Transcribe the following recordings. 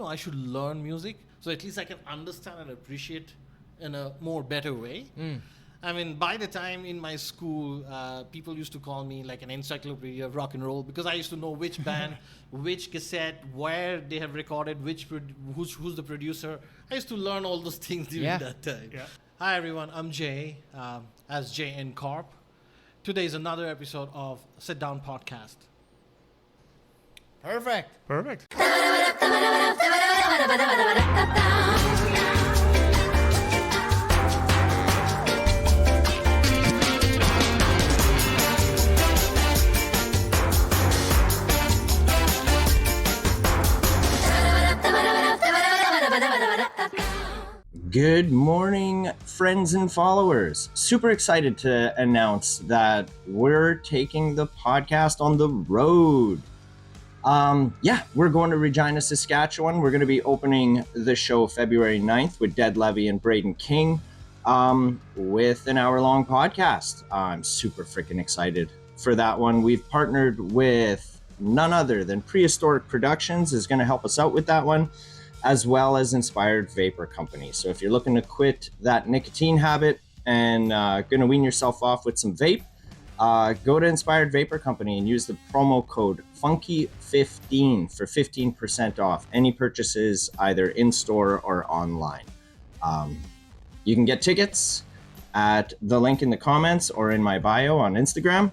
I should learn music so at least I can understand and appreciate in a more better way. I mean, by the time in my school, people used to call me like an encyclopedia of rock and roll because I used to know which band, which cassette, where they have recorded, who's the producer. I used to learn all those things during that time. Yeah. Hi everyone, I'm Jay, as Jayincorp. Today is another episode of Sit Down Podcast. Perfect. Good morning, friends and followers. Super excited to announce that we're taking the podcast on the road. We're going to Regina, Saskatchewan. We're going to be opening the show February 9th with Dead Levy and Braden King with an hour-long podcast. I'm super freaking excited for that one. We've partnered with none other than Prehistoric Productions is going to help us out with that one, as well as Inspired Vapor Company. So if you're looking to quit that nicotine habit and going to wean yourself off with some vape, go to Inspired Vapor Company and use the promo code FUNKY15 for 15% off any purchases either in-store or online. You can get tickets at the link in the comments or in my bio on Instagram.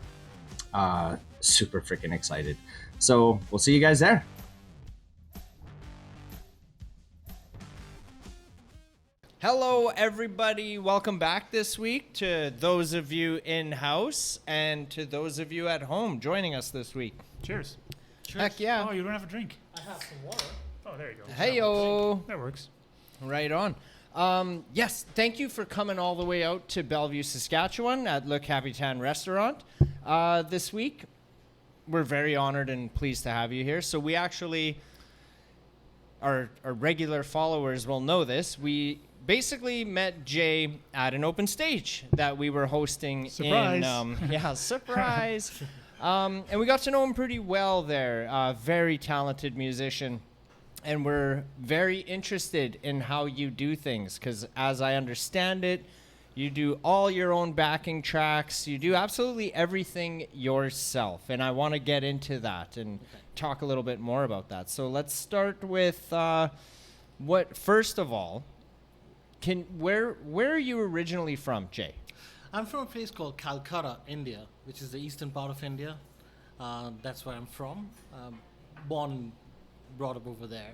Super freaking excited. So we'll see you guys there. Hello, everybody. Welcome back this week to those of you in-house and to those of you at home joining us this week. Cheers. Heck yeah. Oh, you don't have a drink. I have some water. Oh, there you go. Hey-o. That works. Right on. Yes, thank you for coming all the way out to Bellevue, Saskatchewan at Le Capitan Restaurant this week. We're very honored and pleased to have you here. So we actually, our regular followers will know this. We basically met Jay at an open stage that we were hosting. Surprise. Surprise. And we got to know him pretty well there. Very talented musician. And we're very interested in how you do things because as I understand it, you do all your own backing tracks. You do absolutely everything yourself. And I want to get into that and talk a little bit more about that. So let's start with first of all, where are you originally from, Jay? I'm from a place called Kolkata, India, which is the eastern part of India. That's where I'm from. Born and brought up over there.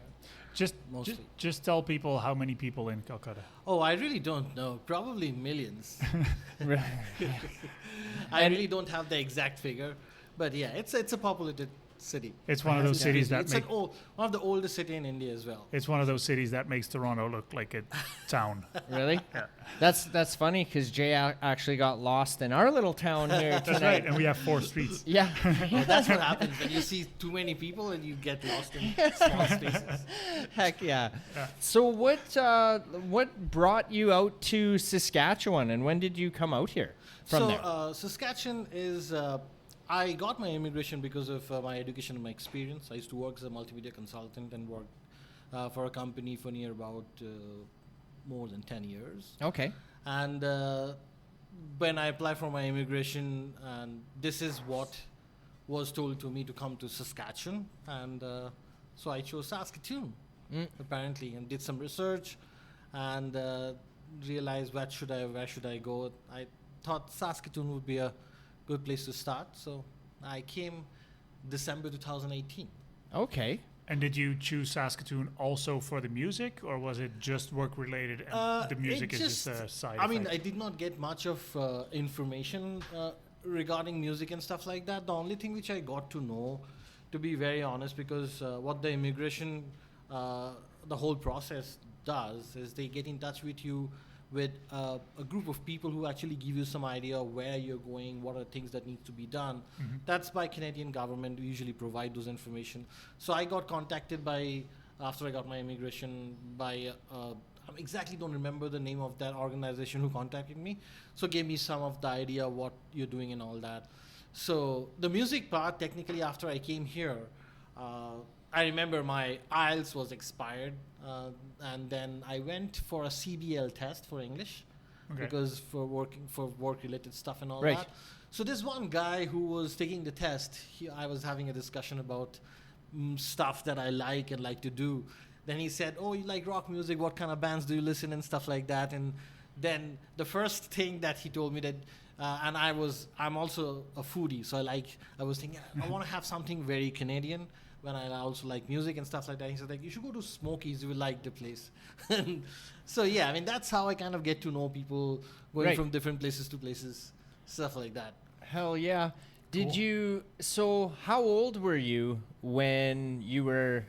Just tell people how many people in Kolkata. Oh, I really don't know. Probably millions. Right. I really don't have the exact figure. But yeah, it's a populated city. It's one of those cities that it's one of the oldest city in India as well. It's one of those cities that makes Toronto look like a town. Really? Yeah. That's funny because Jay actually got lost in our little town here That's tonight. right, and we have 4 streets. Yeah. Well, that's what happens when you see too many people and you get lost in small spaces. Heck yeah. So what brought you out to Saskatchewan and when did you come out here from there? Saskatchewan is... I got my immigration because of my education and my experience. I used to work as a multimedia consultant and worked for a company for near about more than 10 years. Okay. And when I applied for my immigration, and this is what was told to me to come to Saskatchewan. And so I chose Saskatoon, apparently, and did some research and realized where should I go. I thought Saskatoon would be a good place to start. So I came December 2018. Okay. And did you choose Saskatoon also for the music, or was it just work related and the music is just a side effect? I mean, I did not get much of information regarding music and stuff like that. The only thing which I got to know, to be very honest, because what the immigration, the whole process does is they get in touch with you with a group of people who actually give you some idea of where you're going, what are things that need to be done. Mm-hmm. That's by Canadian government. We usually provide those information. So I got contacted after I got my immigration by, I exactly don't remember the name of that organization who contacted me. So gave me some of the idea of what you're doing and all that. So the music part, technically after I came here, I remember my IELTS was expired, and then I went for a CBL test for English, because for work-related stuff and all Right. that. So this one guy who was taking the test, I was having a discussion about stuff that I like and like to do. Then he said, "Oh, you like rock music? What kind of bands do you listen and stuff like that?" And then the first thing that he told me that, and I'm also a foodie, so I was thinking I want to have something very Canadian. When I also like music and stuff like that, he said like, "You should go to Smokies, you will like the place." And so yeah, I mean that's how I kind of get to know people going Right. from different places to places, stuff like that. Hell yeah. Did Cool. you, so how old were you when you were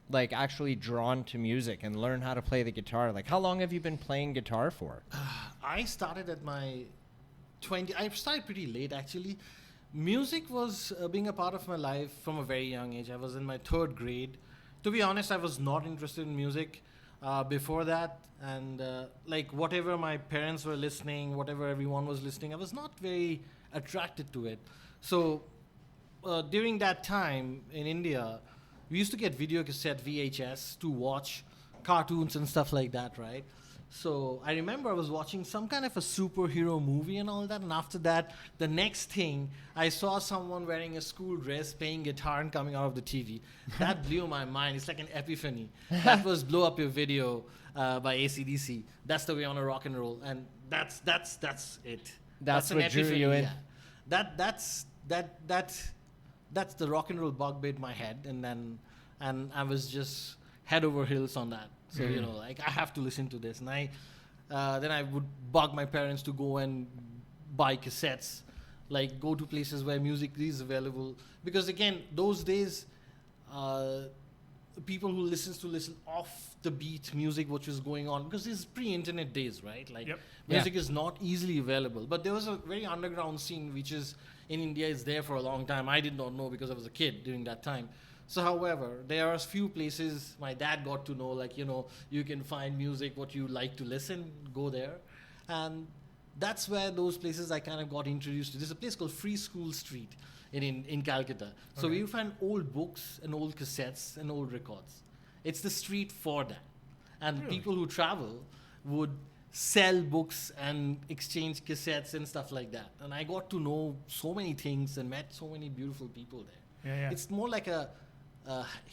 like actually drawn to music and learn how to play the guitar? Like how long have you been playing guitar for? I started at my 20. I started pretty late actually. Music was being a part of my life from a very young age. I was in my 3rd grade. To be honest, I was not interested in music before that. And like whatever my parents were listening, whatever everyone was listening, I was not very attracted to it. So during that time in India, we used to get video cassette VHS to watch cartoons and stuff like that, right? So I remember I was watching some kind of a superhero movie and all that, and after that, the next thing, I saw someone wearing a school dress, playing guitar and coming out of the TV. That blew my mind. It's like an epiphany. That was Blow Up Your Video by AC/DC. That's the way on a rock and roll, and that's it. That's an what drew you in? Yeah. That's the rock and roll bug bit my head, and I was just head over heels on that. So you know, like I have to listen to this, and then I would bug my parents to go and buy cassettes, like go to places where music is available. Because again, those days, people who listen off the beat music, which was going on, because this is pre-internet days, right? Like Yep. music is not easily available. But there was a very underground scene, which is in India is there for a long time. I did not know because I was a kid during that time. So, however, there are a few places my dad got to know, like, you know, you can find music, what you like to listen, go there. And that's where those places I kind of got introduced to. There's a place called Free School Street in Calcutta. So Okay. you find old books and old cassettes and old records. It's the street for that. And Really? people who travel would sell books and exchange cassettes and stuff like that. And I got to know so many things and met so many beautiful people there. Yeah. It's more like a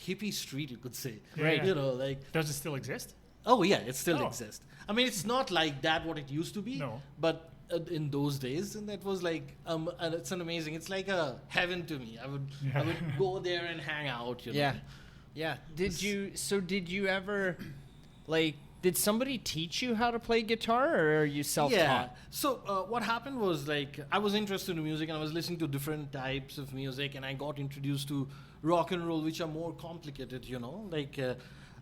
hippie street, you could say. Right. You know, like, Does it still exist? oh yeah, it still Oh. exists. I mean, it's not like that what it used to be. No. But in those days, and that was like, and it's an amazing. It's like a heaven to me. I would go there and hang out. You know? Yeah. Yeah. Did you ever, like, did somebody teach you how to play guitar, or are you self-taught? Yeah. So what happened was, like, I was interested in music and I was listening to different types of music, and I got introduced to rock and roll, which are more complicated. You know,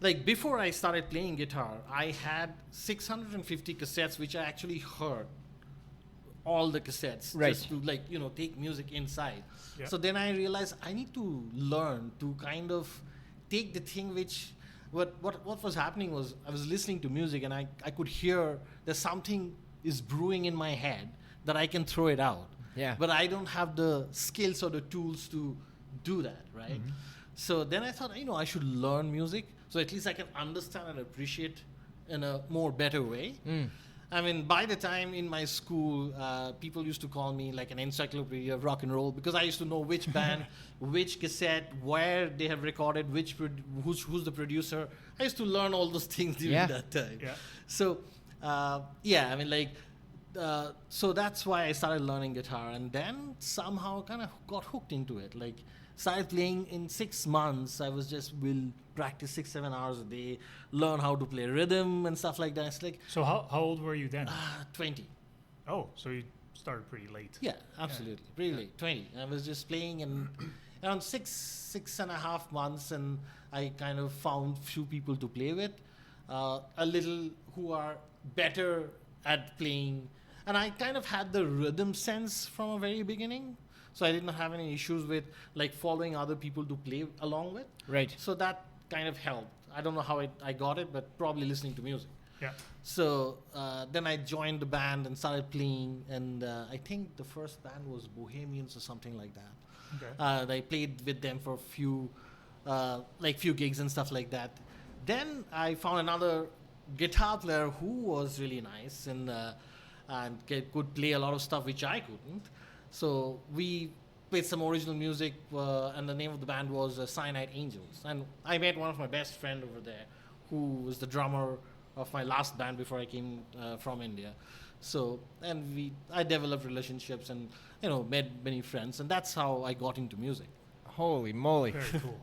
like before I started playing guitar, I had 650 cassettes, which I actually heard all the cassettes Right. just to, like, you know, take music inside. Yeah. So then I realized I need to learn to kind of take the thing which what was happening was I was listening to music and I could hear that something is brewing in my head that I can throw it out. Yeah. But I don't have the skills or the tools to do that, right? So then I thought, you know, I should learn music so at least I can understand and appreciate in a more better way. I mean, by the time in my school, people used to call me like an encyclopedia of rock and roll because I used to know which band, which cassette, where they have recorded, who's the producer. I used to learn all those things during Yeah. that time. Yeah. So, yeah, I mean, like, so that's why I started learning guitar, and then somehow kind of got hooked into it. Like, started playing in 6 months. I was just will practice 6-7 hours a day, learn how to play rhythm and stuff like that. It's like So how old were you then? 20. Oh, so you started pretty late. Yeah, absolutely. Really, 20. I was just playing and around 6.5 months, and I kind of found few people to play with, a little who are better at playing. And I kind of had the rhythm sense from a very beginning. So I didn't have any issues with like following other people to play along with. Right. So that kind of helped. I don't know how I got it, but probably listening to music. Yeah. So then I joined the band and started playing, and I think the first band was Bohemians or something like that. Okay. I played with them for a few like few gigs and stuff like that. Then I found another guitar player who was really nice and could play a lot of stuff which I couldn't. So we played some original music, and the name of the band was Cyanide Angels. And I met one of my best friend over there, who was the drummer of my last band before I came from India. So, and I developed relationships and, met many friends, and that's how I got into music. Holy moly. Very cool.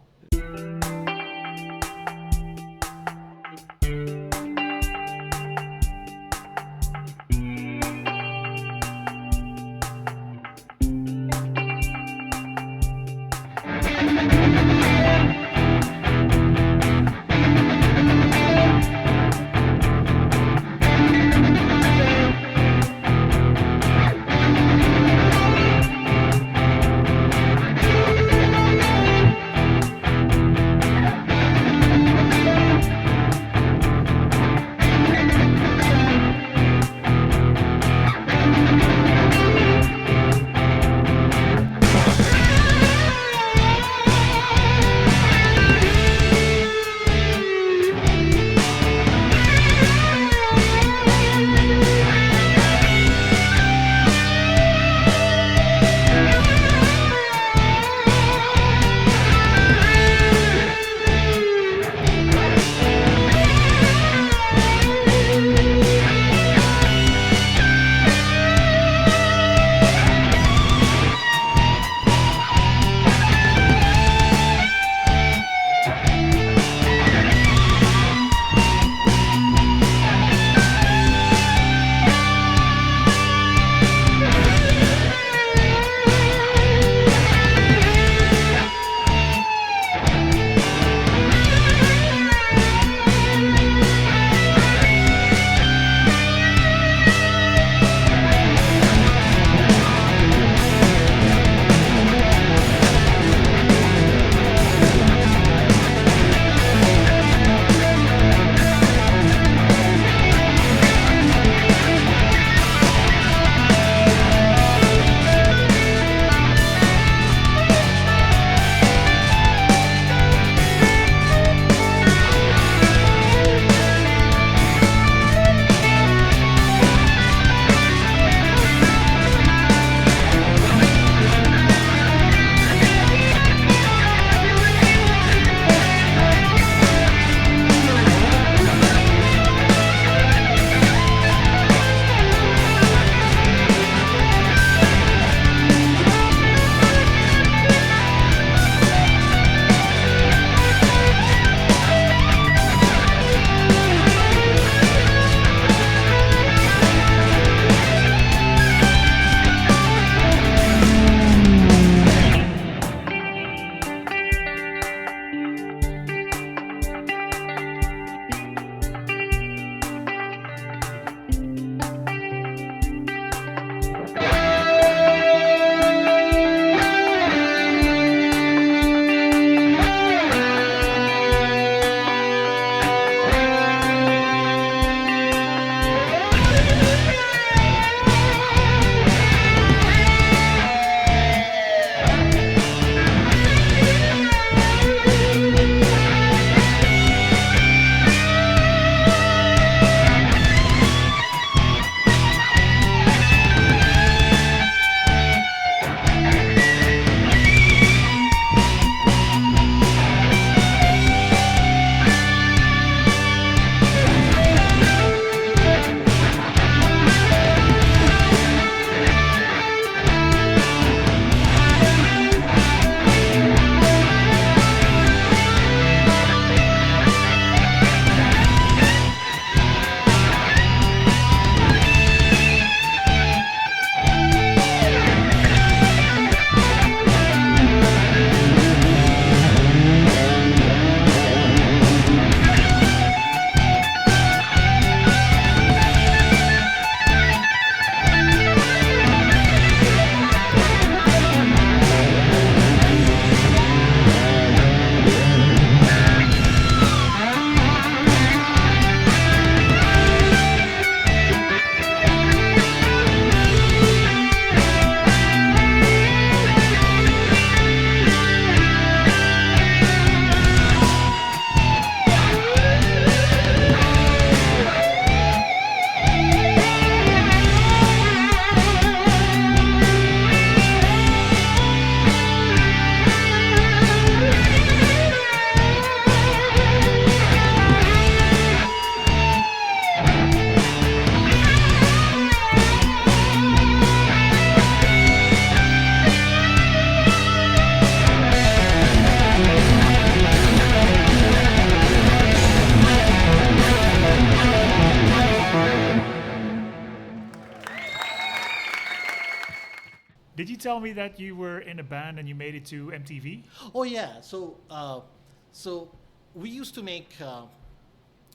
Did you tell me that you were in a band and you made it to MTV? Oh yeah. So we used to make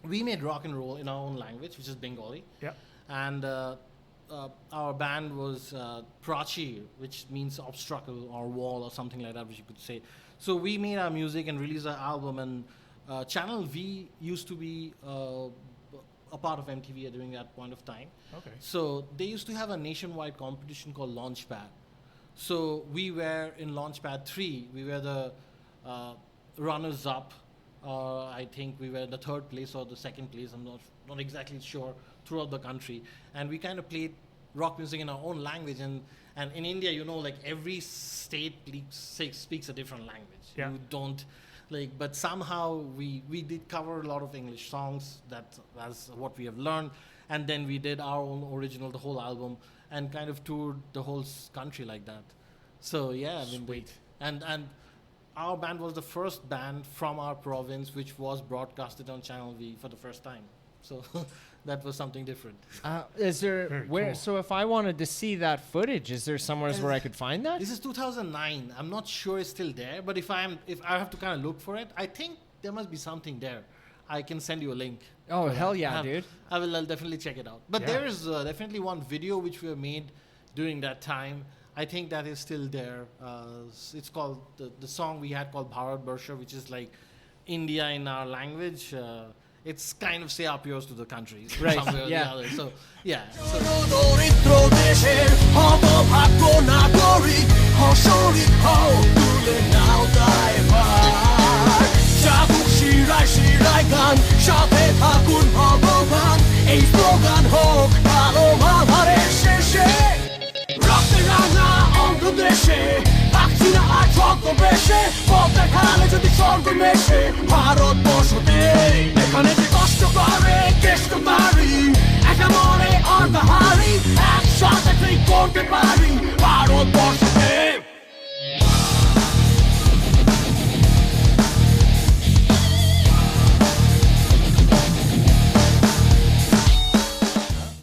we made rock and roll in our own language, which is Bengali, Yeah. and our band was Prachi, which means obstacle or wall or something like that, which you could say. So we made our music and released our album, and Channel V used to be a part of MTV during that point of time. Okay. So they used to have a nationwide competition called Launchpad. So we were in Launchpad 3. We were the runners-up. I think we were the third place or the second place. I'm not exactly sure, throughout the country. And we kind of played rock music in our own language. And in India, you know, like every state speaks a different language. Yeah. You don't but somehow we did cover a lot of English songs. That's what we have learned. And then we did our own original, the whole album, and kind of toured the whole country like that. So yeah, I mean, Sweet. and our band was the first band from our province which was broadcasted on Channel V for the first time. So that was something different. Is there Very where? cool. So if I wanted to see that footage, is there somewhere where I could find that? This is 2009. I'm not sure it's still there, but if I have to kind of look for it, I think there must be something there. I can send you a link. Oh for hell that. yeah, dude! I'll definitely check it out. But Yeah. there is definitely one video which we have made during that time. I think that is still there. It's called the song we had called Bharat Barsha, which is like India in our language. It's kind of say up yours to the countries, Right, somewhere or yeah. the other. So yeah. So, দরিদ্র দেশের হতভাগ্য নাগরিক হসরিক হও তুলে নাও দায়ভার চাবুক শিরায় শিরায় গান সাথে থাকুন ভগবান এই স্লোগান হোক কালো মাভারের শেষে রক্তে রাঙা অন্ধ্রদেশে থাকছি না আর ছদ্মবেশে পথে খালে যদি স্বর্গ মেশে ভারতবর্ষতে এখানে যে কষ্ট করে কেষ্ট পারি একা মনে অর্ধাহারি একসাথে ঠিক করতে পারি ভারতবর্ষতে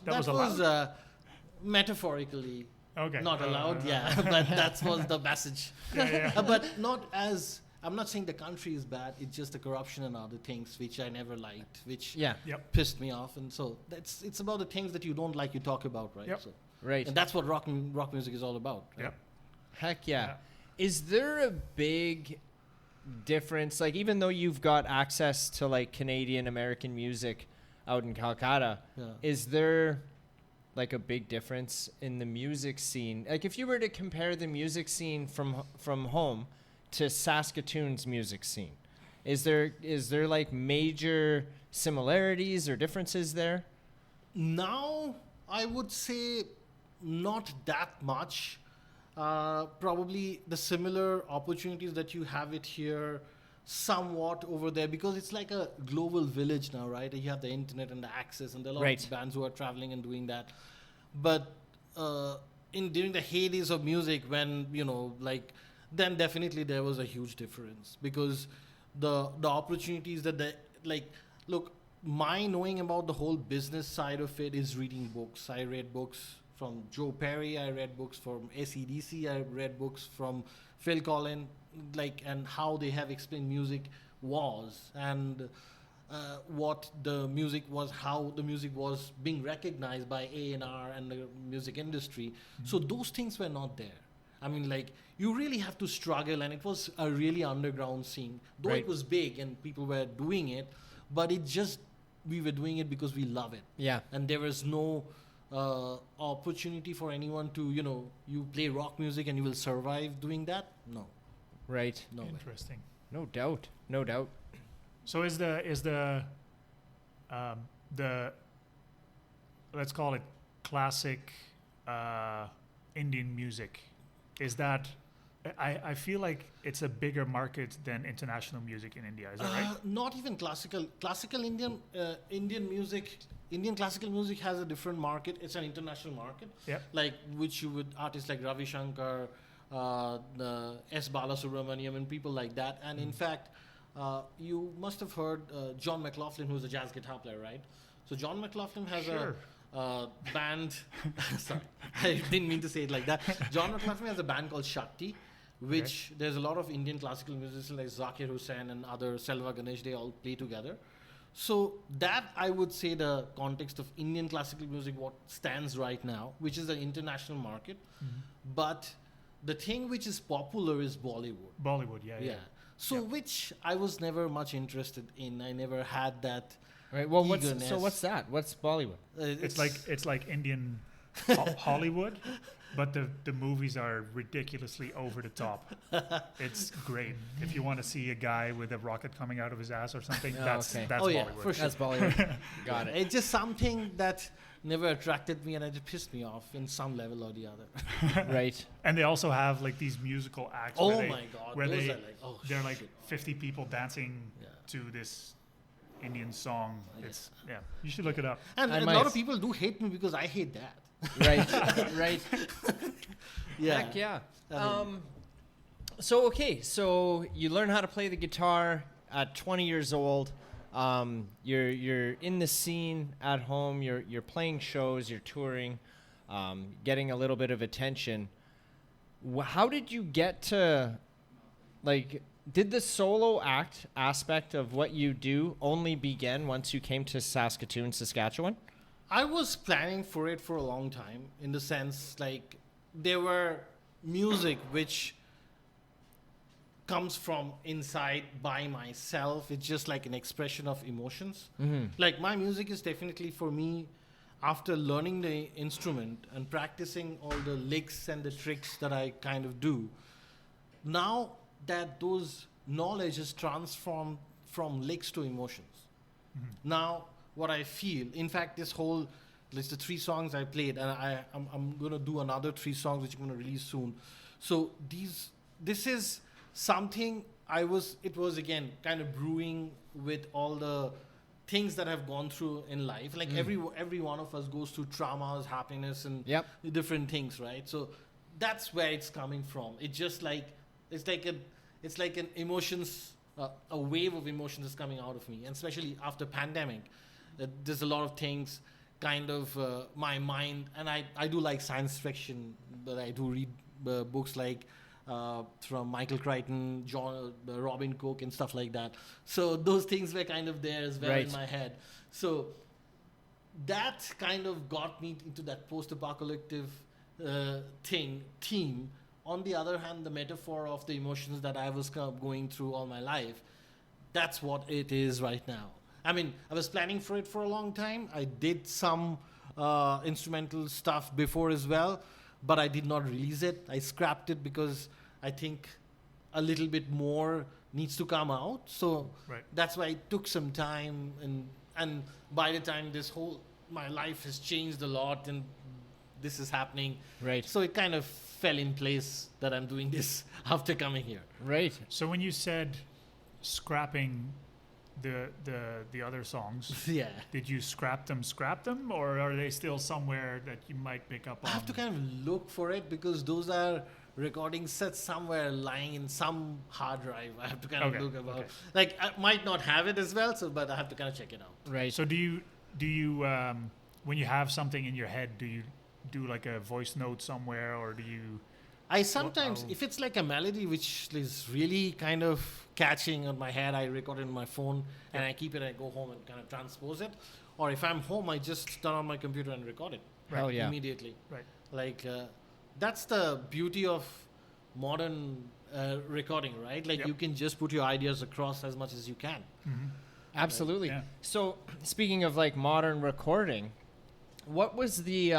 That was allowed. Metaphorically Okay. not allowed, yeah, but that was the message. Yeah. But not as, I'm not saying the country is bad, it's just the corruption and other things which I never liked, which Yeah, Yep. pissed me off. And so it's about the things that you don't like, you talk about, right? Yep. So, right. and that's what rock music is all about. Right? Yep. Heck yeah. Is there a big difference? Like, even though you've got access to like Canadian American music out in Kolkata, Yeah. is there like a big difference in the music scene? Like, if you were to compare the music scene from home to Saskatoon's music scene, is there like major similarities or differences there? Now, I would say not that much. Probably the similar opportunities that you have it here, somewhat over there, because it's like a global village now, right? You have the internet and the access, and there are a lot Right. of bands who are traveling and doing that. But during the heydays of music, when then definitely there was a huge difference, because the opportunities that look, my knowing about the whole business side of it is reading books. I read books from Joe Perry, I read books from AC/DC, I read books from Phil Collins, and how they have explained music was, and what the music was, how the music was being recognized by A&R and the music industry. So those things were not there. I mean, you really have to struggle, and it was a really underground scene. Though Right. it was big and people were doing it, but we were doing it because we love it. Yeah. And there was no opportunity for anyone to, you play rock music and you will survive doing that. No, Right. no way. Interesting. No doubt. No doubt. So is the let's call it classic Indian music, is that I feel like it's a bigger market than international music in India. Is that right? Not even classical Indian music. Indian classical music has a different market. It's an international market. Yep. Which you would artists like Ravi Shankar, the S. Balasubramaniam, and people like that. And in fact, you must have heard John McLaughlin, who's a jazz guitar player, right? So John McLaughlin has Sure. band. Sorry, I didn't mean to say it like that. Genre Classroom has a band called Shakti, which there's a lot of Indian classical musicians like Zakir Hussain and other Selva Ganesh. They all play together. So that I would say the context of Indian classical music, what stands right now, which is the international market. But the thing which is popular is Bollywood. Bollywood, yeah. So which I was never much interested in. I never had that. Right. Well, eagerness. what's that? What's Bollywood? It's like Indian Hollywood, but the movies are ridiculously over the top. It's great. If you want to see a guy with a rocket coming out of his ass or something, that's Oh, yeah, Bollywood. for sure. That's Bollywood. Got it. It's just something that never attracted me, and it just pissed me off in some level or the other. Right. And they also have like these musical acts. Oh where they, my God, Where those they are like, oh, they're like shit. 50 people dancing Yeah. to this Indian song. It's you should look it up. And I a might. lot of people do hate me because I hate that. Right. Right. Yeah. Heck yeah. I mean- So you learn how to play the guitar at 20 years old. You're in the scene at home. You're playing shows. You're touring, getting a little bit of attention. How did you get to, like, did the solo act aspect of what you do only begin once you came to Saskatoon, Saskatchewan? I was planning for it for a long time, in the sense like there were music which comes from inside by myself. It's just like an expression of emotions. Like my music is definitely for me, after learning the instrument and practicing all the licks and the tricks that I kind of do, now that those knowledge is transformed from licks to emotions. Now what I feel, in fact, this whole list of 3 songs I played, and I'm gonna do another 3 songs which I'm gonna release soon. So this is something it was again kind of brewing with all the things that I've gone through in life. Like every one of us goes through traumas, happiness, and Yep. different things, right? So that's where it's coming from. It's just like it's like an emotions, a wave of emotions is coming out of me, and especially after pandemic. There's a lot of things kind of my mind, and I do like science fiction, but I do read books like from Michael Crichton, Robin Cook, and stuff like that. So those things were kind of there as well in my head. So that kind of got me into that post-apocalyptic theme. On the other hand, the metaphor of the emotions that I was kind of going through all my life, that's what it is right now. I mean, I was planning for it for a long time. I did some instrumental stuff before as well, but I did not release it. I scrapped it because I think a little bit more needs to come out. So that's why it took some time. And by the time my life has changed a lot and this is happening. Right. So it kind of fell in place that I'm doing this after coming here. Right. So when you said scrapping the other songs, Yeah. did you scrap them, or are they still somewhere that you might pick up on? I have to kind of look for it because those are recordings set somewhere lying in some hard drive. I have to kind of look about. Like I might not have it as well, but I have to kind of check it out. Right. So do you when you have something in your head, do you do like a voice note somewhere, or do you? I sometimes, if it's like a melody which is really kind of catching on my head, I record it on my phone and I keep it. I go home and kind of transpose it. Or if I'm home, I just turn on my computer and record it Hell yeah. immediately. Right. Like that's the beauty of modern recording, right? Like you can just put your ideas across as much as you can. Absolutely. Yeah. So speaking of like modern recording, what was the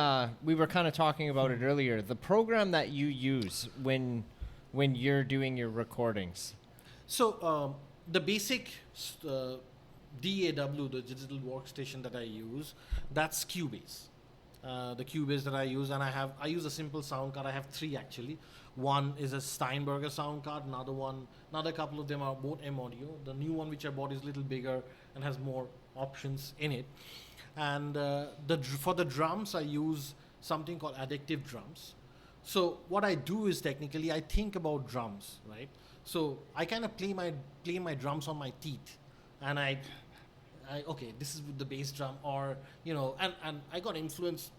we were kind of talking about it earlier, the program that you use when you're doing your recordings? So the basic DAW, the digital workstation that I use, that's Cubase. The Cubase that I use, and I use a simple sound card. I have 3 actually. One is a Steinberger sound card. Another couple of them are both M audio. The new one which I bought is a little bigger and has more options in it. And for the drums, I use something called addictive drums. So what I do is technically I think about drums, right? So I kind of play my drums on my teeth, and I okay, this is the bass drum, or and I got influenced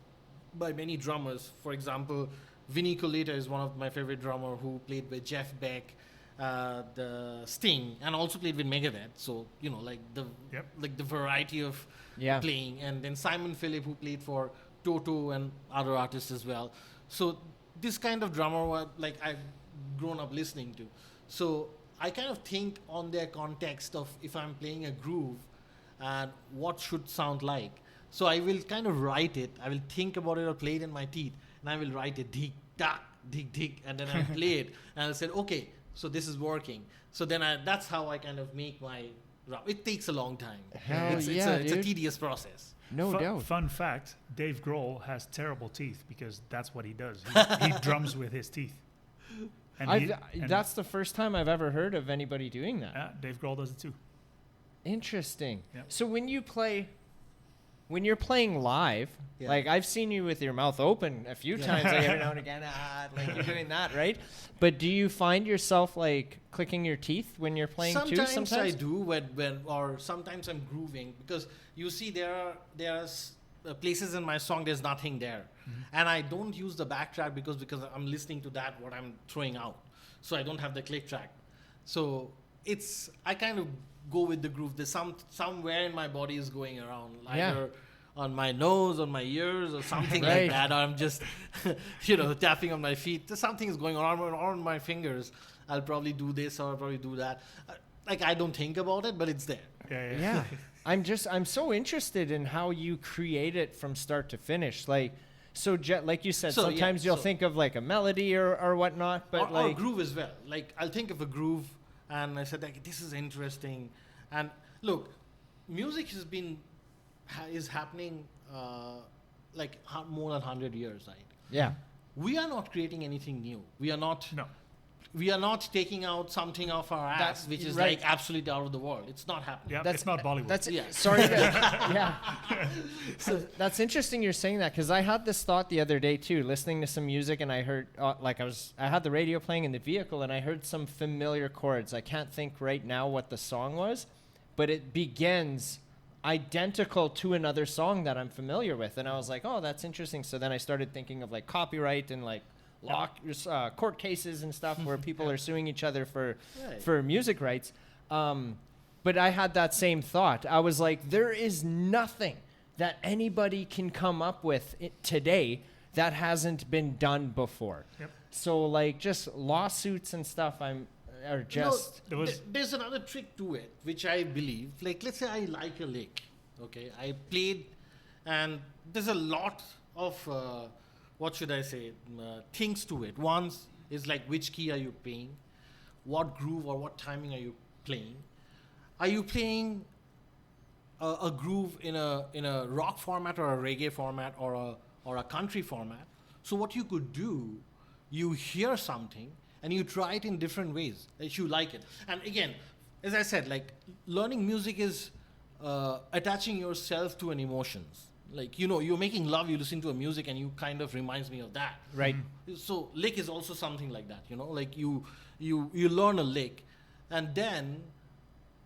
by many drummers. For example, Vinnie Colaiuta is one of my favorite drummer who played with Jeff Beck, the Sting, and also played with Megadeth. So like the variety of Yeah. playing, and then Simon Phillip, who played for Toto and other artists as well. So this kind of drummer, like I've grown up listening to. So I kind of think on their context of if I'm playing a groove and what should sound like. So I will kind of write it. I will think about it or play it in my teeth, and I will write it dig, da, dig, and then I'll play it, and I'll say, okay, so this is working. So then that's how I kind of make my drum. It takes a long time. Hell It's yeah, a dude. tedious process. No doubt. Fun fact: Dave Grohl has terrible teeth because that's what he does. He drums with his teeth. And That's the first time I've ever heard of anybody doing that. yeah, Dave Grohl does it too. Interesting. Yeah. So when you're playing live, Yeah. like I've seen you with your mouth open a few times, like every now and again, like you're doing that, right? But do you find yourself like clicking your teeth when you're playing too? Sometimes I do or sometimes I'm grooving, because you see there are places in my song there's nothing there, and I don't use the backtrack because I'm listening to that what I'm throwing out, so I don't have the click track. So I kind of go with the groove. There's somewhere in my body is going around, either on my nose, on my ears, or something Right. like that, or I'm just tapping on my feet. There's something is going on my fingers. I'll probably do this or I'll probably do that. Like I don't think about it, but it's there. Yeah. I'm so interested in how you create it from start to finish. Like, like you said, So, yeah, sometimes you'll so- think of like a melody or whatnot, but or like, groove as well. Like I'll think of a groove, and I said like this is interesting. And look, music is happening like more than 100 years, right? yeah. We are not creating anything new. We are not. No. We are not taking out something off our ass, That's which is right. like absolutely out of the world. It's not happening. Yeah, That's- it's not Bollywood. That's Yeah. sorry. Yeah. So that's interesting you're saying that, because I had this thought the other day too, listening to some music, and I heard I had the radio playing in the vehicle, and I heard some familiar chords. I can't think right now what the song was, but it begins identical to another song that I'm familiar with, and I was like, oh, that's interesting. So then I started thinking of like copyright and like court cases and stuff where people are suing each other Right. for music rights. But I had that same thought. I was like, there is nothing that anybody can come up with today that hasn't been done before. Yep. So like just lawsuits and stuff are just There was- There's another trick to it, which I believe. Like, let's say I like a lick. Okay, I played, and there's a lot of what should I say, things to it. One is like which key are you playing, what groove or what timing are you playing? Are you playing a groove in a rock format or a reggae format or a country format? So what you could do, you hear something and you try it in different ways if you like it. And again, as I said, like learning music is attaching yourself to an emotions. Like, you're making love, you listen to a music and you kind of reminds me of that. right. So lick is also something like that, like you learn a lick, and then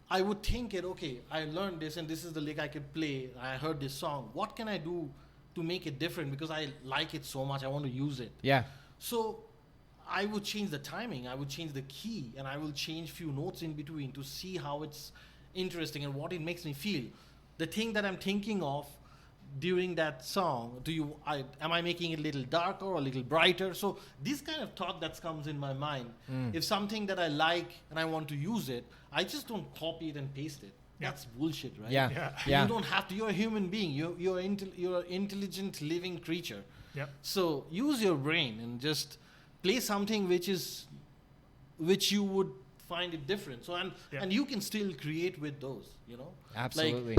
I would think okay, I learned this and this is the lick I could play. I heard this song. What can I do to make it different? Because I like it so much, I want to use it. Yeah. So I would change the timing, I would change the key, and I will change few notes in between to see how it's interesting and what it makes me feel. The thing that I'm thinking of during that song, am I making it a little darker or a little brighter? So this kind of thought that comes in my mind. If something that I like and I want to use it, I just don't copy it and paste it. Yeah. That's bullshit, right? Yeah. Yeah. Yeah. You don't have to. You're a human being. You're an intelligent living creature. Yep. So use your brain and just play something which you would find it different. So and you can still create with those. Absolutely.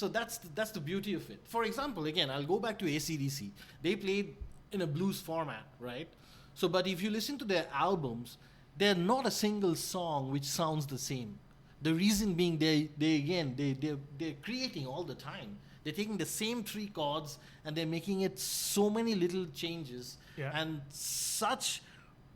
So that's the beauty of it. For example, again, I'll go back to AC/DC. They played in a blues format, right? So, but if you listen to their albums, they're not a single song which sounds the same. The reason being, they're creating all the time. They're taking the same 3 chords and they're making it so many little changes and such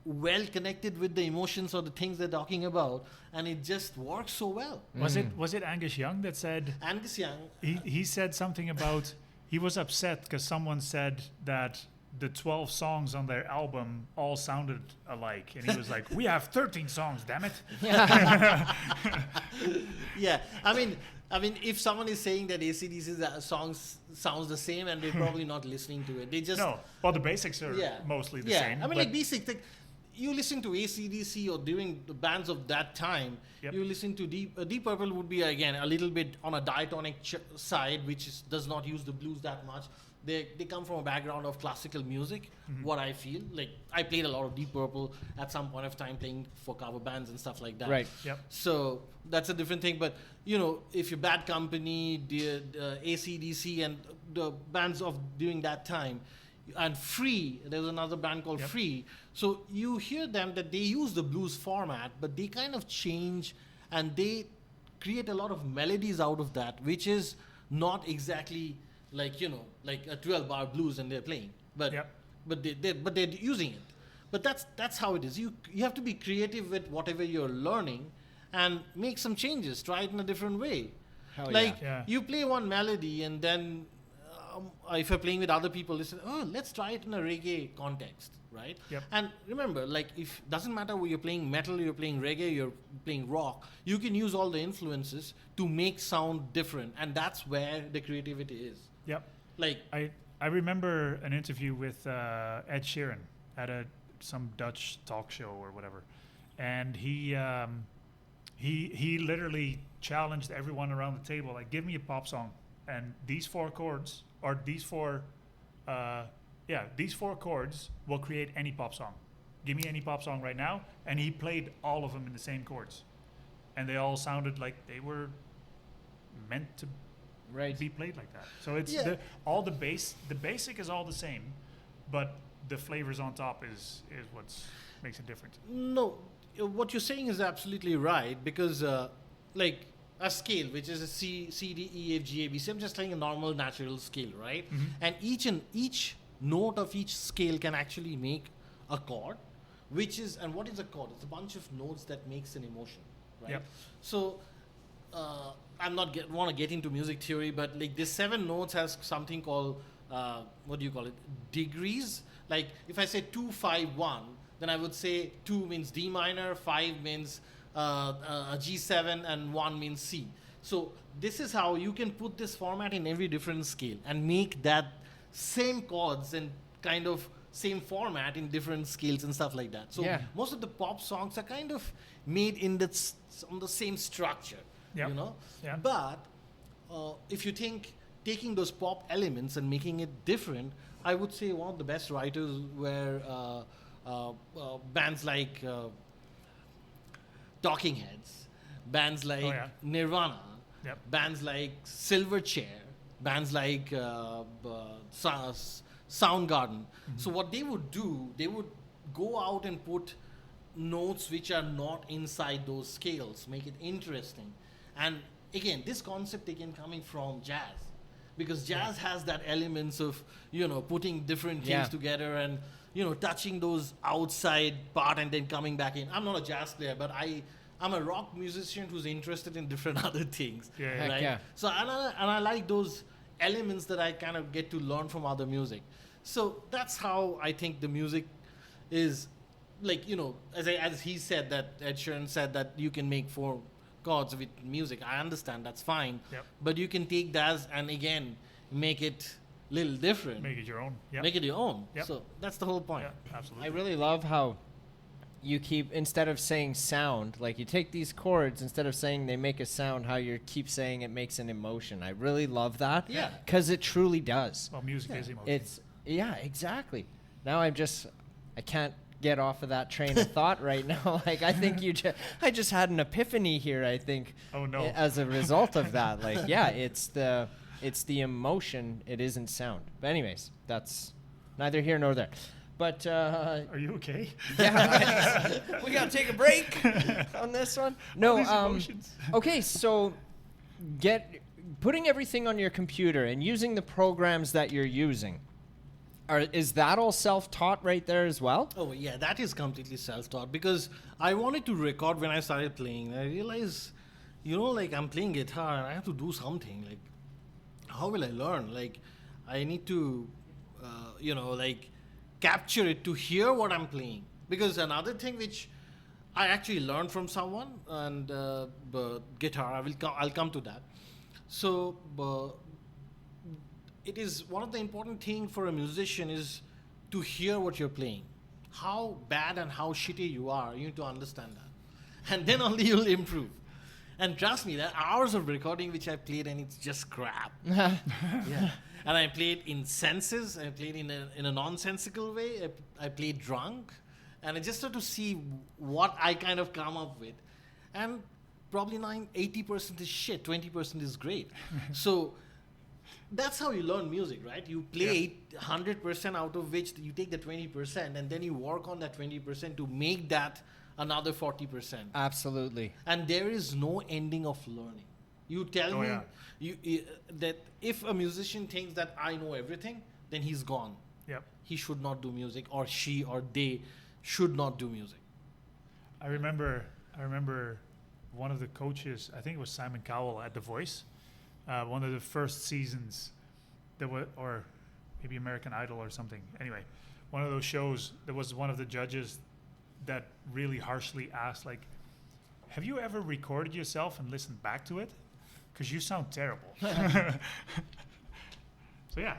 well connected with the emotions or the things they're talking about, and it just works so well. Was it Angus Young that said? Angus Young. He said something about he was upset because someone said that the 12 songs on their album all sounded alike, and he was like, "We have 13 songs, damn it!" Yeah, I mean, if someone is saying that AC/DC's songs sounds the same, and they're probably not listening to it. They just Well, the basics are mostly the same. I mean, like basic. Like, you listen to AC/DC or during the bands of that time, you listen to Deep Purple would be again a little bit on a diatonic side, which does not use the blues that much. They come from a background of classical music. What I feel like, I played a lot of Deep Purple at some point of time, playing for cover bands and stuff like that. Right. Yep. So that's a different thing. But if you're Bad Company, AC/DC, and the bands of during that time, and Free, there was another band called Free. So you hear them that they use the blues format, but they kind of change and they create a lot of melodies out of that, which is not exactly like a 12-bar blues and they're playing, but they're using it. But that's how it is. You have to be creative with whatever you're learning and make some changes. Try it in a different way. You play one melody and then if you're playing with other people, listen, let's try it in a reggae context, right? Yep. And remember, like, if doesn't matter whether you're playing metal, you're playing reggae, you're playing rock, you can use all the influences to make sound different, and that's where the creativity is. Yep. Like, I remember an interview with Ed Sheeran at some Dutch talk show or whatever, and he literally challenged everyone around the table, like, give me a pop song, and these 4 chords. Or these four chords will create any pop song. Give me any pop song right now, and he played all of them in the same chords, and they all sounded like they were meant to be played like that. So it's the basic is all the same, but the flavors on top is what makes it different. No, what you're saying is absolutely right, because like a scale, which is a C, D, E, F, G, A, B, C. I'm just playing a normal natural scale, right? And each note of each scale can actually make a chord, and what is a chord? It's a bunch of notes that makes an emotion, right? Yep. So I'm not want to get into music theory, but like this 7 notes has something called what do you call it? Degrees. Like if I say 2, 5, 1, then I would say 2 means D minor, 5 means a G7, and 1 means C. So this is how you can put this format in every different scale and make that same chords and kind of same format in different scales and stuff like that. So most of the pop songs are kind of made on the same structure, Yeah. But if you think taking those pop elements and making it different, I would say one of the best writers were bands like Talking Heads, bands like Nirvana, bands like Silverchair, bands like Soundgarden. So what they would do, they would go out and put notes which are not inside those scales, make it interesting. And again, this concept again coming from jazz, because jazz has that elements of putting different things together and touching those outside part and then coming back in. I'm not a jazz player, but I'm a rock musician who's interested in different other things. Right? Yeah. So and I like those elements that I kind of get to learn from other music. So that's how I think the music is, like, as he said, that Ed Sheeran said that you can make 4 chords with music. I understand, that's fine. But you can take that and again make it little different. Make it your own. Make it your own. So that's the whole point. Absolutely. I really love how you keep, instead of saying sound, like you take these chords, instead of saying they make a sound, how you keep saying it makes an emotion. I really love that. Yeah. Because it truly does. Well, music is emotion. It's, exactly. Now I can't get off of that train of thought right now. Like, I think I just had an epiphany here, I think. Oh, no. As a result of that. Like, yeah, it's the emotion. It isn't sound. But anyways, that's neither here nor there. But Are you okay? yeah, we gotta take a break on this one. No, These emotions. okay, so putting everything on your computer and using the programs that you're using. Is that all self-taught right there as well? Oh yeah, that is completely self-taught because I wanted to record when I started playing. I realized, like I'm playing guitar and I have to do something. Like, how will I learn? Like, I need to, like capture it to hear what I'm playing. Because another thing which I actually learned from someone and guitar, I'll come to that. So. It is one of the important things for a musician is to hear what you're playing. How bad and how shitty you are, you need to understand that. And then only you'll improve. And trust me, there are hours of recording which I played and it's just crap. Yeah. And I played in senses, I played in a nonsensical way, I played drunk. And I just had to see what I kind of come up with. And probably 80% is shit, 20% is great. So that's how you learn music, right? You play 100% out of which you take the 20% and then you work on that 20% to make that another 40%. Absolutely. And there is no ending of learning. You tell me that if a musician thinks that I know everything, then he's gone. Yep. He should not do music, or she or they should not do music. I remember one of the coaches, I think it was Simon Cowell at The Voice. One of the first seasons or maybe American Idol or something. Anyway, one of those shows, there was one of the judges that really harshly asked, like, have you ever recorded yourself and listened back to it? Because you sound terrible. So yeah,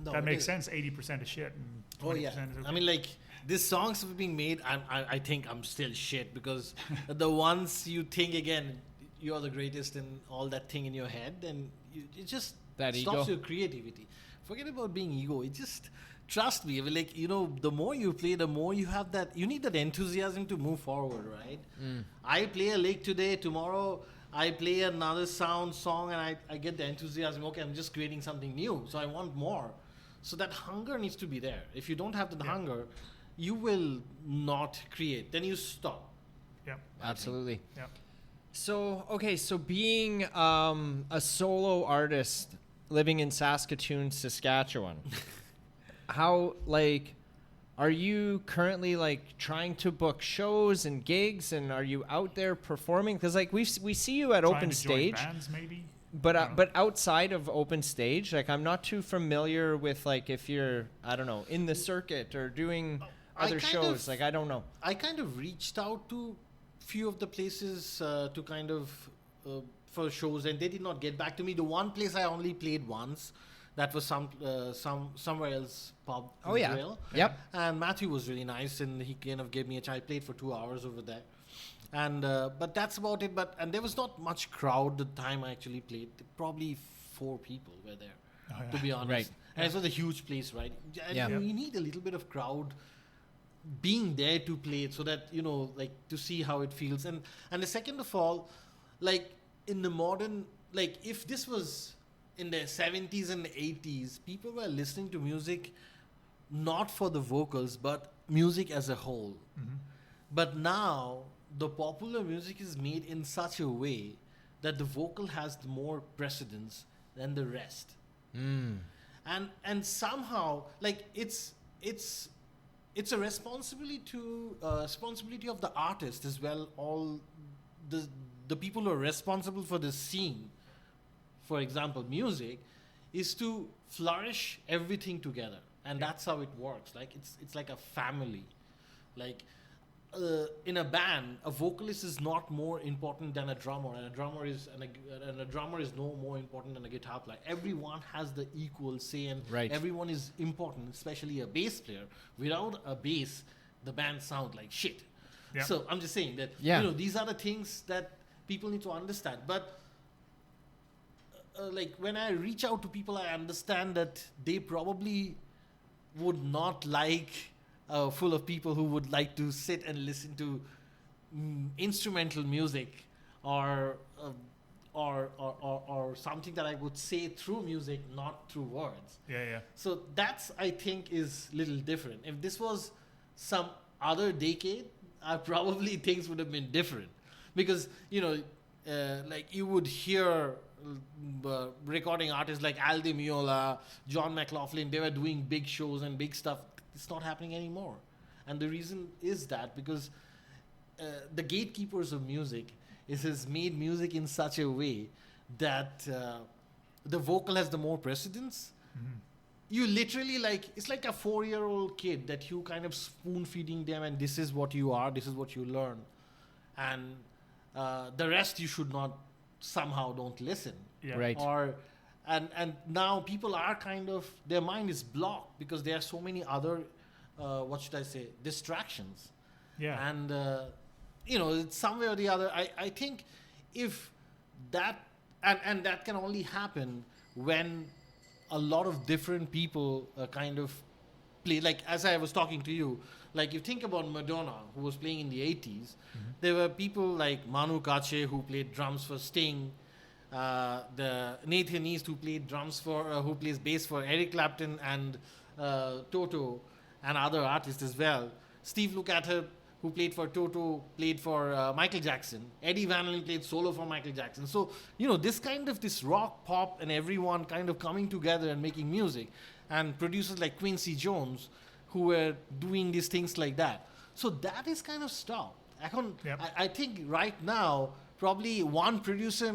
that makes sense. 80% is shit and 20% is okay. I mean, like, these songs have been made, I think I'm still shit because the ones you think again, you're the greatest and all that thing in your head, and it just that stops ego. your creativity. Forget about being ego. It just, trust me, like, the more you play, the more you have that, you need that enthusiasm to move forward, right? I play a lick today, tomorrow I play another song and I get the enthusiasm. Okay, I'm just creating something new, so I want more. So that hunger needs to be there. If you don't have that hunger, you will not create. Then you stop. Yep. Absolutely. Yep. So, okay, so being a solo artist living in Saskatoon, Saskatchewan, how, like, are you currently, like, trying to book shows and gigs, and are you out there performing? Because, like, we see you at Trying open to join stage. bands, maybe? But outside of open stage, like, I'm not too familiar with, like, if you're, I don't know, in the circuit or doing other shows. Like, I don't know. I kind of reached out to few of the places to kind of for shows, and they did not get back to me. The one place I only played once, that was somewhere else pub. Oh yeah. Israel. Yep. And Matthew was really nice, and he kind of gave me a chance. I played for 2 hours over there, and but that's about it. And there was not much crowd the time I actually played. Probably 4 people were there, to be honest. Right. And it was a huge place, right? And Yeah. you need a little bit of crowd being there to play it, so that, like, to see how it feels. And the second of all, like, in the modern, like, if this was in the 70s and the 80s, people were listening to music not for the vocals but music as a whole. But now the popular music is made in such a way that the vocal has more precedence than the rest. And somehow, like, it's a responsibility of the artist as well. All the people who are responsible for the scene, for example, music, is to flourish everything together, and that's how it works. Like, it's like a family. Like, in a band, a vocalist is not more important than a drummer, and a drummer is no more important than a guitar player. Everyone has the equal say, and everyone is important, especially a bass player. Without a bass, the band sound like shit. Yeah. So I'm just saying that these are the things that people need to understand. But like, when I reach out to people, I understand that they probably would not like full of people who would like to sit and listen to instrumental music or, or something that I would say through music, not through words. Yeah. So that's, I think, is little different. If this was some other decade, probably things would have been different, because like you would hear recording artists like Al Di Meola, John McLaughlin. They were doing big shows and big stuff. It's not happening anymore, and the reason is that because the gatekeepers of music has made music in such a way that the vocal has the more precedence. Mm-hmm. You literally, like, it's like a 4-year-old kid that you kind of spoon feeding them, and this is what you are, this is what you learn, and the rest you should not, somehow don't listen. Yeah. Right. Or and now people are kind of, their mind is blocked because there are so many other what should I say, distractions. Yeah. And it's somewhere or the other, I think if that, and that can only happen when a lot of different people kind of play. Like, as I was talking to you, like, you think about Madonna, who was playing in the 80s. There were people like Manu Katché, who played drums for Sting, the Nathan East, who played drums for who plays bass for Eric Clapton and Toto, and other artists as well. Steve Lukather, who played for Toto, played for Michael Jackson. Eddie Van Halen played solo for Michael Jackson. So, this rock, pop, and everyone kind of coming together and making music. And producers like Quincy Jones, who were doing these things like that. So that is kind of stopped. Yep. I think right now, probably one producer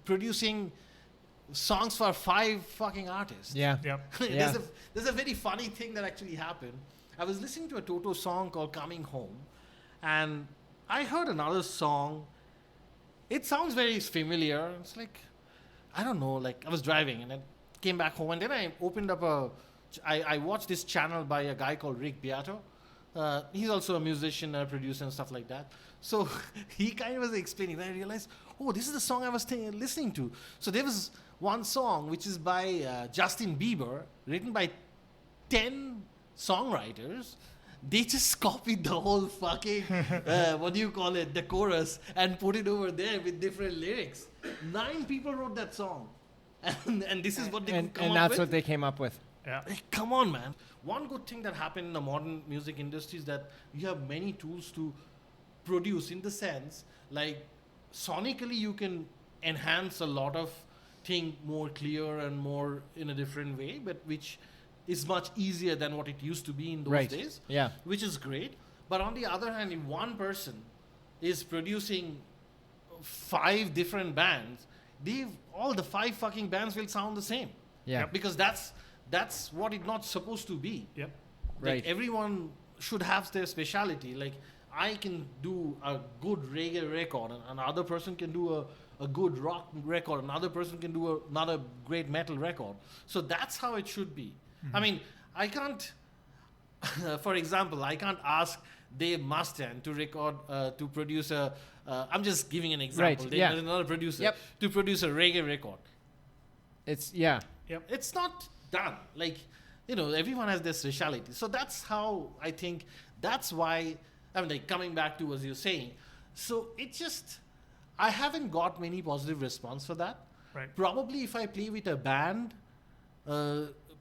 producing songs for 5 fucking artists. Yeah. Yep. Yeah. There's a very funny thing that actually happened. I was listening to a Toto song called Coming Home, and I heard another song. It sounds very familiar. It's like, I don't know, like, I was driving and I came back home, and then I opened up I watched this channel by a guy called Rick Beato. He's also a musician, a producer, and stuff like that. So he kind of was explaining, and I realized, oh, this is the song I was listening to. So there was one song which is by Justin Bieber, written by 10 songwriters. They just copied the whole fucking, the chorus, and put it over there with different lyrics. 9 people wrote that song. And this is what they could come up with. And that's what they came up with. Yeah. Hey, come on, man. One good thing that happened in the modern music industry is that you have many tools to produce, in the sense, like, sonically you can enhance a lot of things more clear and more in a different way, but which is much easier than what it used to be in those days. Yeah. Which is great. But on the other hand, if one person is producing 5 different bands, all the 5 fucking bands will sound the same. Yeah. Because that's what it's not supposed to be. Yep. Like, Right. everyone should have their speciality. Like, I can do a good reggae record, and another person can do a good rock record, another person can do another great metal record. So that's how it should be. I mean, I can't, for example, I can't ask Dave Mustaine to record, to produce I'm just giving an example. Right, Dave yeah. is another producer, Yep. to produce a reggae record. Yeah. It's not done. Like, everyone has their speciality. So that's how I think, that's why, like, coming back to what you're saying. So I haven't got many positive response for that. Right. Probably if I play with a band,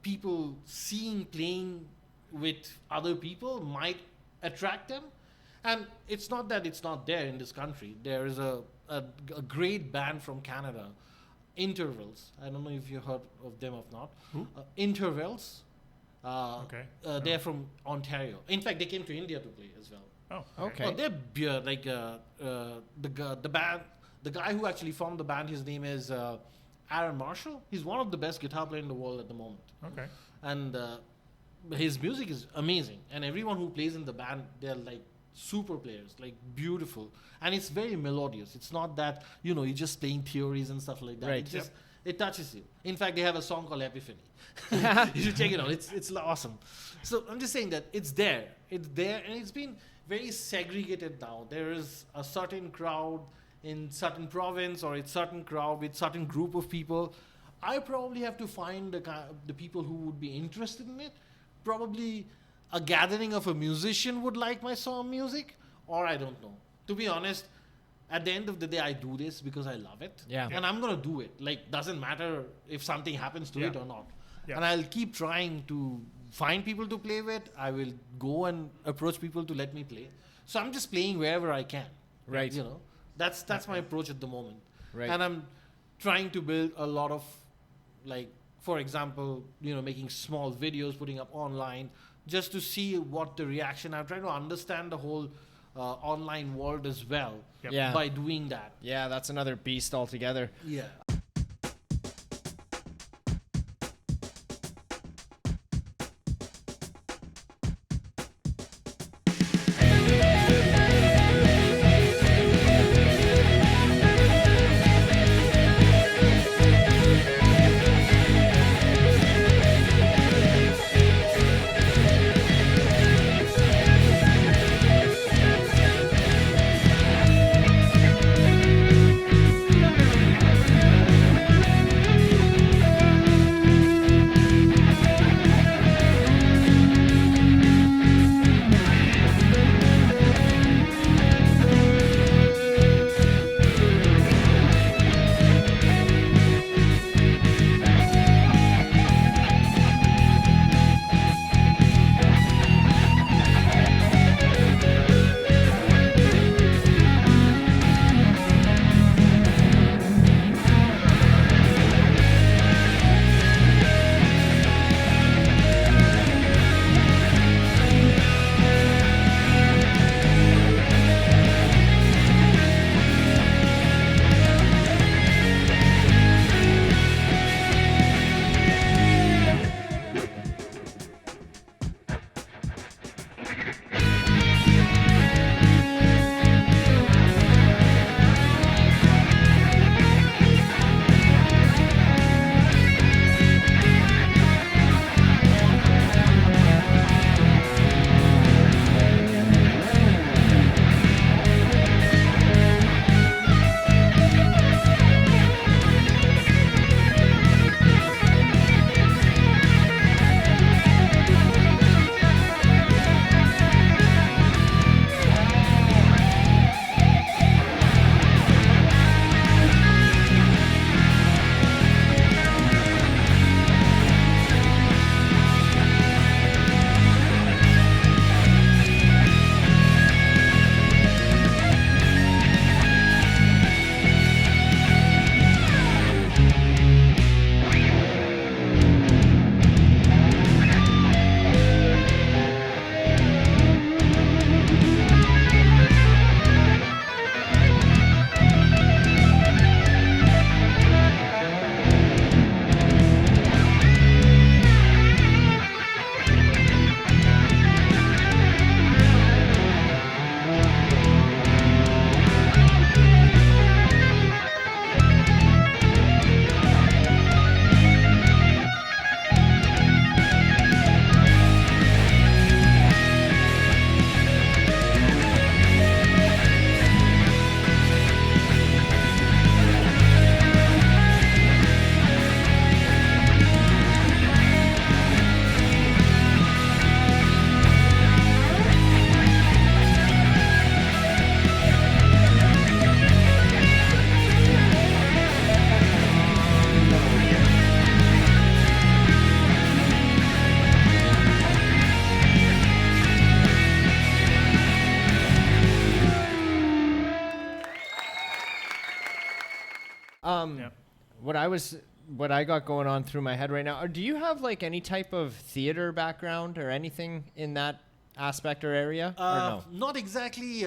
people seeing playing with other people might attract them. And it's not that it's not there in this country. There is a great band from Canada, Intervals. I don't know if you heard of them or not. Who? Intervals. Okay. They're from Ontario. In fact, they came to India to play as well. Oh, Okay. Oh, they're like the band. The guy who actually formed the band, his name is Aaron Marshall. He's one of the best guitar players in the world at the moment. Okay. And his music is amazing. And everyone who plays in the band, they're like super players, like beautiful. And it's very melodious. It's not that, you're just playing theories and stuff like that. Right. It touches you. In fact, they have a song called Epiphany. You should check it out. It's awesome. So I'm just saying that it's there. It's there, and it's been very segregated now. There is a certain crowd in certain province, or it's certain crowd with certain group of people. I probably have to find the people who would be interested in it. Probably a gathering of a musician would like my song music, or I don't know. To be honest, at the end of the day, I do this because I love it. Yeah. And I'm going to do it. Like, doesn't matter if something happens to Yeah. it or not. Yeah. And I'll keep trying to find people to play with. I will go and approach people to let me play. So I'm just playing wherever I can. Right. You know, that's my approach at the moment. Right. And I'm trying to build a lot of, like, for example, you know, making small videos, putting up online, just to see what the reaction. I'm trying to understand the whole online world as well Yep. Yeah. by doing that. Yeah, that's another beast altogether. Yeah. Yep. What I got going on through my head right now. Do you have like any type of theater background or anything in that aspect or area? Or no? Not exactly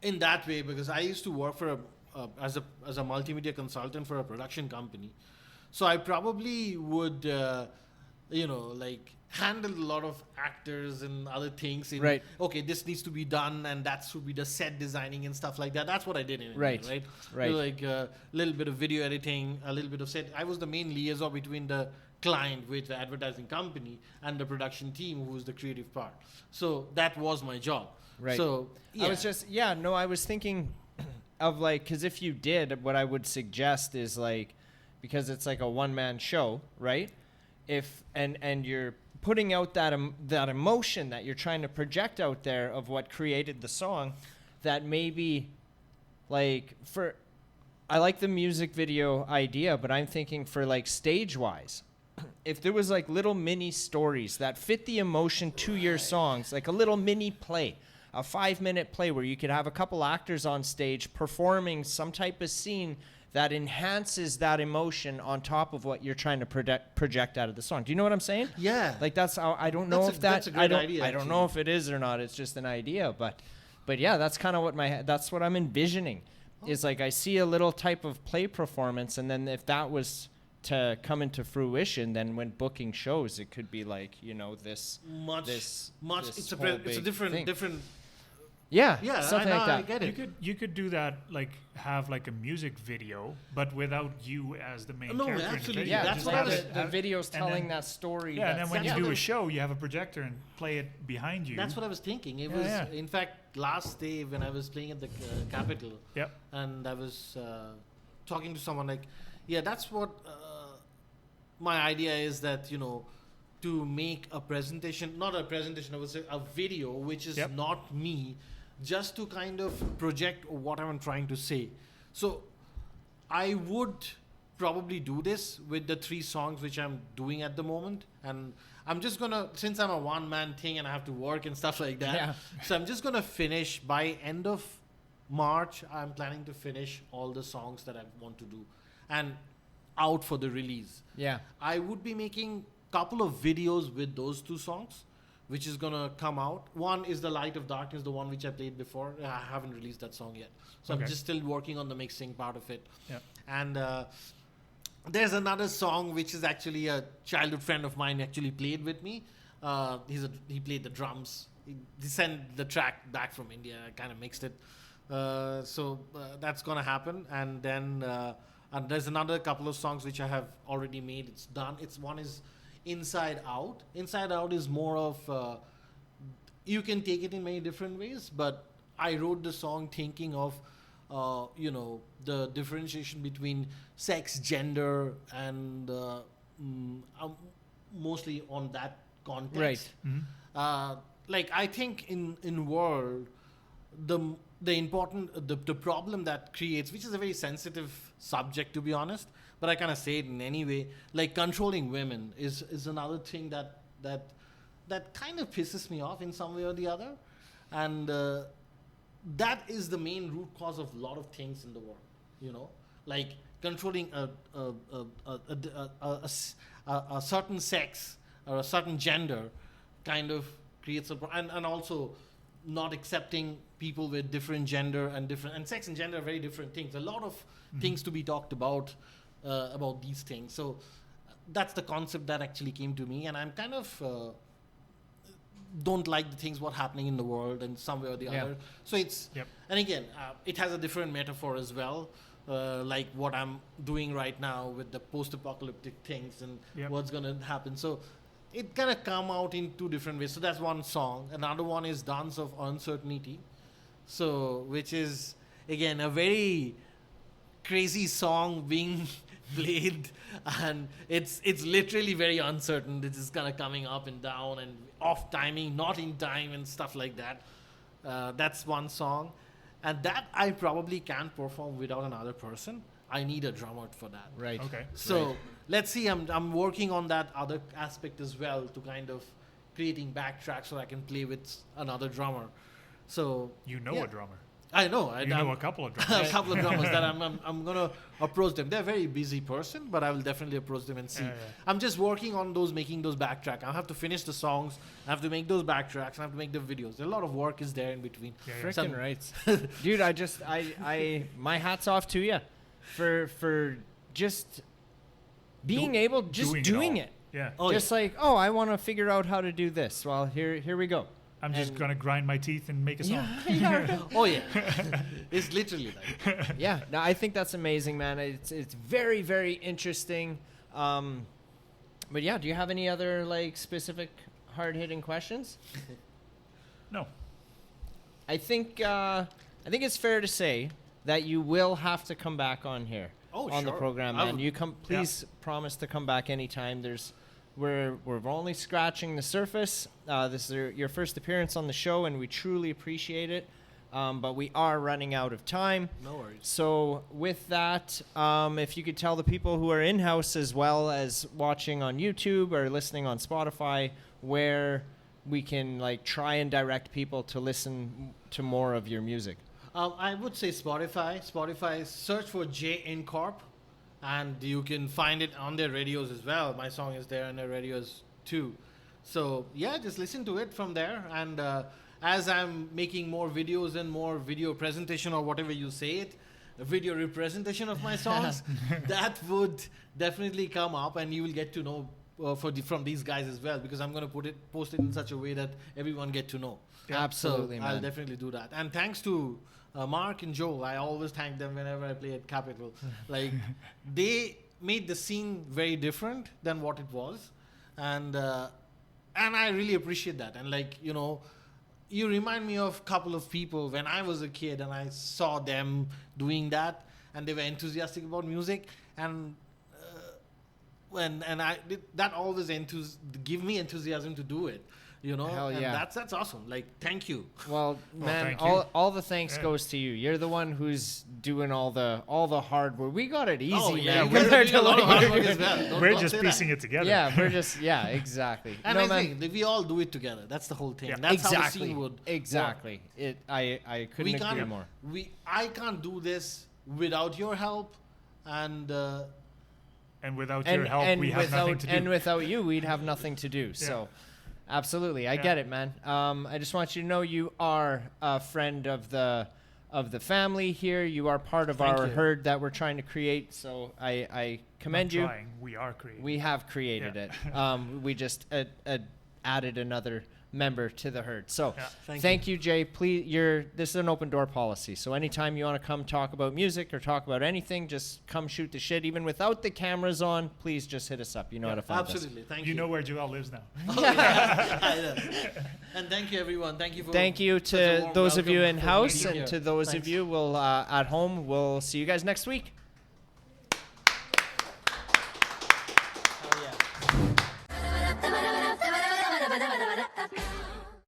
in that way, because I used to work for as a multimedia consultant for a production company. So I probably would, like handle a lot of actors and other things. Right. Okay, this needs to be done, and that should be the set designing and stuff like that. That's what I did in India, Right. right? Right. Like a little bit of video editing, a little bit of set. I was the main liaison between the client with the advertising company and the production team, who was the creative part. So that was my job. Right. So I was I was thinking of like, because if you did, what I would suggest is like, because it's like a one-man show, right? And you're putting out that emotion that you're trying to project out there of what created the song, that maybe like I like the music video idea, but I'm thinking for like stage wise, if there was like little mini stories that fit the emotion to your songs, like a little mini play, a 5-minute play where you could have a couple actors on stage performing some type of scene that enhances that emotion on top of what you're trying to project out of the song. Do you know what I'm saying? Yeah. Like that's how, I don't know if that's a great idea, I don't know if it is or not. It's just an idea, but yeah, that's kind of what that's what I'm envisioning. Is like I see a little type of play performance, and then if that was to come into fruition, then when booking shows, it could be like, you know, this much. this It's a whole it's a big different thing. different. Yeah, Yeah, something I like know, that. I get it. You could do that, like have like a music video, but without you as the main No, character. in the absolutely. video. Yeah, That's just what I have was- the videos and telling then- that story. Yeah, and then when you That's do what a show, you have a projector and play it behind you. That's what I was thinking. It Yeah, was, yeah. in fact, last day when I was playing at the Capitol, Yep. and I was talking to someone like, yeah, that's what my idea is, that, you know, to make a presentation, not a presentation, I would say a video, which is Yep. not me, just to kind of project what I'm trying to say. So I would probably do this with the 3 songs which I'm doing at the moment. And I'm just gonna, since I'm a one-man thing and I have to work and stuff like that, Yeah. so I'm just gonna finish by end of March. I'm planning to finish all the songs that I want to do and out for the release. Yeah. I would be making couple of videos with those 2 songs, which is gonna come out. One is The Light of Darkness, the one which I played before. I haven't released that song yet, so I'm Okay. just still working on the mixing part of it. Yep. And there's another song which is actually a childhood friend of mine actually played with me. He played the drums. He sent the track back from India. I kind of mixed it. So that's gonna happen. And then and there's another couple of songs which I have already made. It's done. One is Inside Out. Inside Out is more of you can take it in many different ways, but I wrote the song thinking of you know, the differentiation between sex, gender, and mostly on that context. Right. Mhm. Like I think in world, the important the problem that creates, which is a very sensitive subject, to be honest, but I kind of say it in any way, like controlling women is another thing that kind of pisses me off in some way or the other, and that is the main root cause of a lot of things in the world, you know, like controlling a certain sex or a certain gender kind of creates and also not accepting people with different gender and sex and gender are very different things. A lot of things to be talked about these things. So that's the concept that actually came to me, and I'm kind of don't like the things what happening in the world in some way or the Yeah. other. So it's Yep. and again it has a different metaphor as well, like what I'm doing right now with the post-apocalyptic things and Yep. what's gonna happen. So it gonna come out in 2 different ways. So that's one song. Another one is Dance of Uncertainty, so which is again a very crazy song being played, and it's literally very uncertain. It's just kind of coming up and down and off timing, not in time and stuff like that. That's one song, and that I probably can't perform without another person. I need a drummer for that. Right. Okay. So let's see. I'm working on that other aspect as well, to kind of creating backtracks so I can play with another drummer. So You know yeah. a drummer. I know. You know a couple of drummers. a couple of drummers that I'm gonna approach them. They're a very busy person, but I will definitely approach them and see. Yeah. I'm just working on making those backtracks. I have to finish the songs. I have to make those backtracks. I have to make the videos. A lot of work is there in between. Yeah, yeah. Freaking Some- rights. Dude, I my hat's off to you for just being able, just doing all. it. Yeah. Oh, Just like, oh, I want to figure out how to do this. Well, here we go. I'm just and- gonna grind my teeth and make a song. Yeah. Oh yeah, it's literally like. Yeah, no, I think that's amazing, man. It's very, very interesting. But yeah, do you have any other like specific hard-hitting questions? No. I think it's fair to say that you will have to come back on here Oh, on the sure. program, I man. will- You please promise to come back anytime. There's we're only scratching the surface. This is your first appearance on the show, and we truly appreciate it. But we are running out of time. No worries. So with that, if you could tell the people who are in-house as well as watching on YouTube or listening on Spotify where we can like try and direct people to listen to more of your music. I would say Spotify. Spotify, search for Jayincorp, and you can find it on their radios as well. My song is there on their radios too. So yeah, just listen to it from there. And as I'm making more videos and more video presentation or whatever you say it, a video representation of my songs, that would definitely come up, and you will get to know from these guys as well, because I'm going to post it in such a way that everyone get to know. Absolutely, so man. I'll definitely do that. And thanks to Mark and Joe. I always thank them whenever I play at Capitol. Like, they made the scene very different than what it was, and I really appreciate that. And like, you know, you remind me of a couple of people when I was a kid and I saw them doing that, and they were enthusiastic about music, and that always give me enthusiasm to do it, you know. Hell yeah. And that's awesome. Like, thank you. Well, man, thank you. all the thanks goes to you. You're the one who's doing all the hard work. We got it easy, Oh, yeah, man. we're compared doing a to lot of what hard you're work as doing. well. Don't- We're don't just say piecing that. it together. Yeah, we're just exactly. And no, I man. think that we all do it together. That's the whole thing. Yeah. That's how the Exactly. scene would Exactly. I couldn't we agree can't more. I can't do this without your help, and And without your help, we have nothing to do. And without you, we'd have nothing to do. So, absolutely, I get it, man. I just want you to know you are a friend of the family here. You are part of Thank our you. herd that we're trying to create. So I commend Not you. trying. We are creating. We have created Yeah. it. We just added another member to the herd. So Yeah. thank you, Jay. Please, this is an open door policy. So anytime you want to come talk about music or talk about anything, just come shoot the shit. Even without the cameras on, please just hit us up. You know how to find absolutely, thank you you. know where Joel lives now. Oh, yeah. I know. And thank you, everyone. Thank you for. us. Thank you such a to warm those of you welcome in for house being and here. to those Thanks. of you at home. We'll see you guys next week.